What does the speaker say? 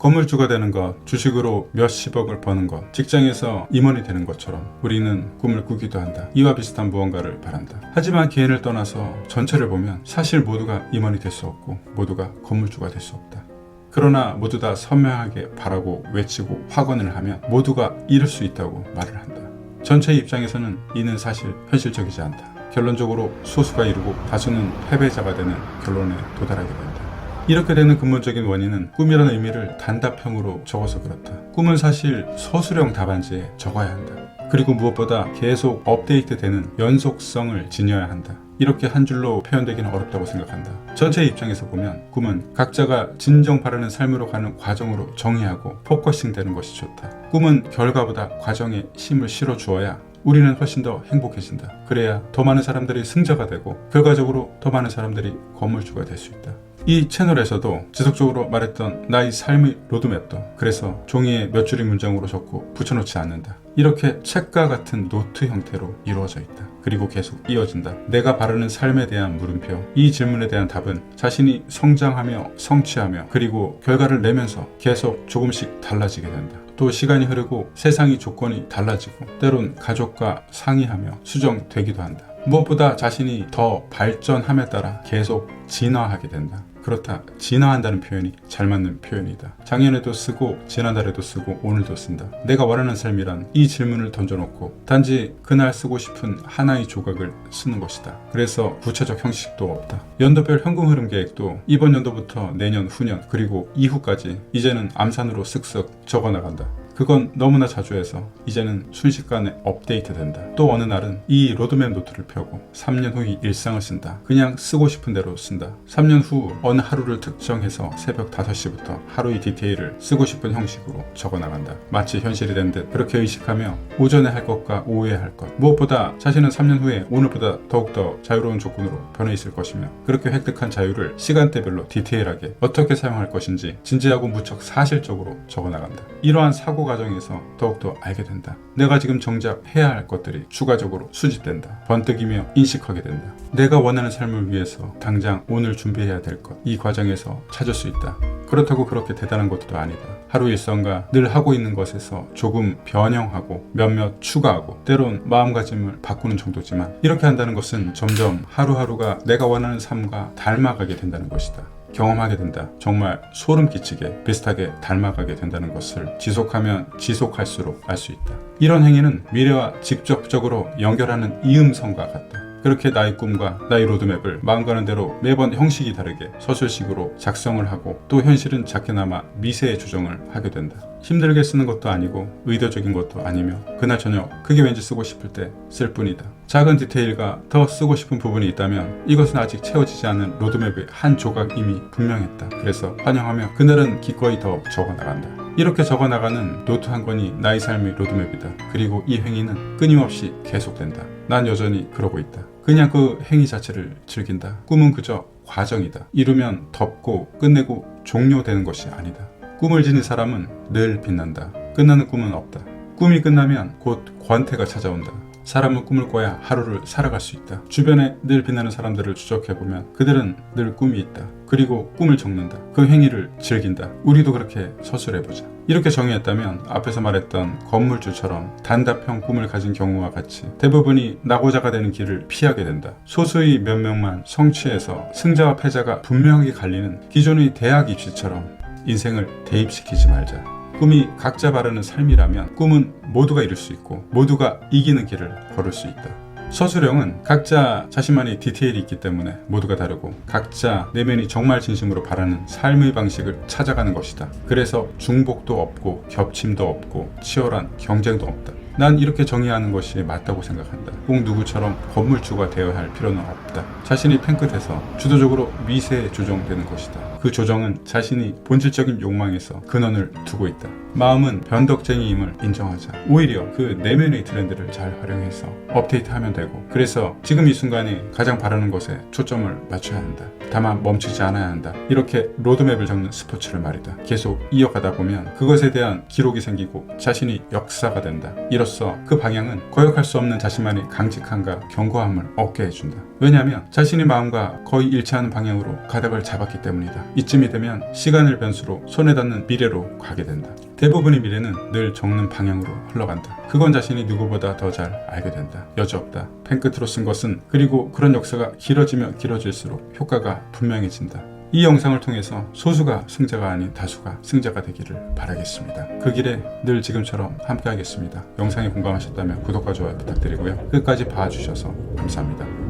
건물주가 되는 것, 주식으로 몇십억을 버는 것, 직장에서 임원이 되는 것처럼 우리는 꿈을 꾸기도 한다. 이와 비슷한 무언가를 바란다. 하지만 개인을 떠나서 전체를 보면 사실 모두가 임원이 될 수 없고 모두가 건물주가 될 수 없다. 그러나 모두 다 선명하게 바라고 외치고 확언을 하면 모두가 이룰 수 있다고 말을 한다. 전체의 입장에서는 이는 사실 현실적이지 않다. 결론적으로 소수가 이루고 다수는 패배자가 되는 결론에 도달하게 된다. 이렇게 되는 근본적인 원인은 꿈이라는 의미를 단답형으로 적어서 그렇다. 꿈은 사실 서술형 답안지에 적어야 한다. 그리고 무엇보다 계속 업데이트되는 연속성을 지녀야 한다. 이렇게 한 줄로 표현되기는 어렵다고 생각한다. 전체의 입장에서 보면 꿈은 각자가 진정 바라는 삶으로 가는 과정으로 정의하고 포커싱 되는 것이 좋다. 꿈은 결과보다 과정에 힘을 실어 주어야 우리는 훨씬 더 행복해진다. 그래야 더 많은 사람들이 승자가 되고 결과적으로 더 많은 사람들이 건물주가 될 수 있다. 이 채널에서도 지속적으로 말했던 나의 삶의 로드맵도 그래서 종이에 몇 줄의 문장으로 적고 붙여놓지 않는다. 이렇게 책과 같은 노트 형태로 이루어져 있다. 그리고 계속 이어진다. 내가 바라는 삶에 대한 물음표, 이 질문에 대한 답은 자신이 성장하며 성취하며 그리고 결과를 내면서 계속 조금씩 달라지게 된다. 또 시간이 흐르고 세상의 조건이 달라지고 때론 가족과 상의하며 수정되기도 한다. 무엇보다 자신이 더 발전함에 따라 계속 진화하게 된다. 그렇다. 진화한다는 표현이 잘 맞는 표현이다. 작년에도 쓰고 지난달에도 쓰고 오늘도 쓴다. 내가 원하는 삶이란 이 질문을 던져놓고 단지 그날 쓰고 싶은 하나의 조각을 쓰는 것이다. 그래서 구체적 형식도 없다. 연도별 현금 흐름 계획도 이번 연도부터 내년, 후년 그리고 이후까지 이제는 암산으로 쓱쓱 적어나간다. 그건 너무나 자주 해서 이제는 순식간에 업데이트 된다. 또 어느 날은 이 로드맵 노트를 펴고 3년 후의 일상을 쓴다. 그냥 쓰고 싶은 대로 쓴다. 3년 후 어느 하루를 특정해서 새벽 5시부터 하루의 디테일을 쓰고 싶은 형식으로 적어나간다. 마치 현실이 된 듯 그렇게 의식하며 오전에 할 것과 오후에 할 것, 무엇보다 자신은 3년 후에 오늘보다 더욱더 자유로운 조건으로 변해 있을 것이며 그렇게 획득한 자유를 시간대별로 디테일하게 어떻게 사용할 것인지 진지하고 무척 사실적으로 적어나간다. 이러한 사고 과정에서 더욱더 알게 된다. 내가 지금 정작 해야 할 것들이 추가적으로 수집된다. 번뜩이며 인식하게 된다. 내가 원하는 삶을 위해서 당장 오늘 준비해야 될 것, 이 과정에서 찾을 수 있다. 그렇다고 그렇게 대단한 것도 아니다. 하루 일상과 늘 하고 있는 것에서 조금 변형하고 몇몇 추가하고 때론 마음가짐을 바꾸는 정도지만 이렇게 한다는 것은 점점 하루하루가 내가 원하는 삶과 닮아가게 된다는 것이다. 경험하게 된다. 정말 소름 끼치게 비슷하게 닮아가게 된다는 것을 지속하면 지속할수록 알 수 있다. 이런 행위는 미래와 직접적으로 연결하는 이음선과 같다. 그렇게 나의 꿈과 나의 로드맵을 마음 가는 대로 매번 형식이 다르게 서술식으로 작성을 하고 또 현실은 작게나마 미세의 조정을 하게 된다. 힘들게 쓰는 것도 아니고 의도적인 것도 아니며 그날 저녁 그게 왠지 쓰고 싶을 때 쓸 뿐이다. 작은 디테일과 더 쓰고 싶은 부분이 있다면 이것은 아직 채워지지 않은 로드맵의 한 조각임이 분명했다. 그래서 환영하며 그날은 기꺼이 더 적어나간다. 이렇게 적어나가는 노트 한 권이 나의 삶의 로드맵이다. 그리고 이 행위는 끊임없이 계속된다. 난 여전히 그러고 있다. 그냥 그 행위 자체를 즐긴다. 꿈은 그저 과정이다. 이루면 덮고 끝내고 종료되는 것이 아니다. 꿈을 지닌 사람은 늘 빛난다. 끝나는 꿈은 없다. 꿈이 끝나면 곧 권태가 찾아온다. 사람은 꿈을 꿔야 하루를 살아갈 수 있다. 주변에 늘 빛나는 사람들을 추적해보면 그들은 늘 꿈이 있다. 그리고 꿈을 적는다. 그 행위를 즐긴다. 우리도 그렇게 서술해보자. 이렇게 정의했다면 앞에서 말했던 건물주처럼 단답형 꿈을 가진 경우와 같이 대부분이 낙오자가 되는 길을 피하게 된다. 소수의 몇 명만 성취해서 승자와 패자가 분명하게 갈리는 기존의 대학 입시처럼 인생을 대입시키지 말자. 꿈이 각자 바라는 삶이라면 꿈은 모두가 이룰 수 있고 모두가 이기는 길을 걸을 수 있다. 서술형은 각자 자신만의 디테일이 있기 때문에 모두가 다르고 각자 내면이 정말 진심으로 바라는 삶의 방식을 찾아가는 것이다. 그래서 중복도 없고 겹침도 없고 치열한 경쟁도 없다. 난 이렇게 정의하는 것이 맞다고 생각한다. 꼭 누구처럼 건물주가 되어야 할 필요는 없다. 자신이 팽끝해서 주도적으로 미세 조정되는 것이다. 그 조정은 자신이 본질적인 욕망에서 근원을 두고 있다. 마음은 변덕쟁이임을 인정하자. 오히려 그 내면의 트렌드를 잘 활용해서 업데이트하면 되고 그래서 지금 이 순간에 가장 바라는 것에 초점을 맞춰야 한다. 다만 멈추지 않아야 한다. 이렇게 로드맵을 적는 스포츠를 말이다. 계속 이어가다 보면 그것에 대한 기록이 생기고 자신이 역사가 된다. 이로써 그 방향은 거역할 수 없는 자신만의 강직함과 견고함을 얻게 해준다. 왜냐하면 자신의 마음과 거의 일치하는 방향으로 가닥을 잡았기 때문이다. 이쯤이 되면 시간을 변수로 손에 닿는 미래로 가게 된다. 대부분의 미래는 늘 적는 방향으로 흘러간다. 그건 자신이 누구보다 더 잘 알게 된다. 여지없다. 펜 끝으로 쓴 것은 그리고 그런 역사가 길어지면 길어질수록 효과가 분명해진다. 이 영상을 통해서 소수가 승자가 아닌 다수가 승자가 되기를 바라겠습니다. 그 길에 늘 지금처럼 함께 하겠습니다. 영상에 공감하셨다면 구독과 좋아요 부탁드리고요. 끝까지 봐주셔서 감사합니다.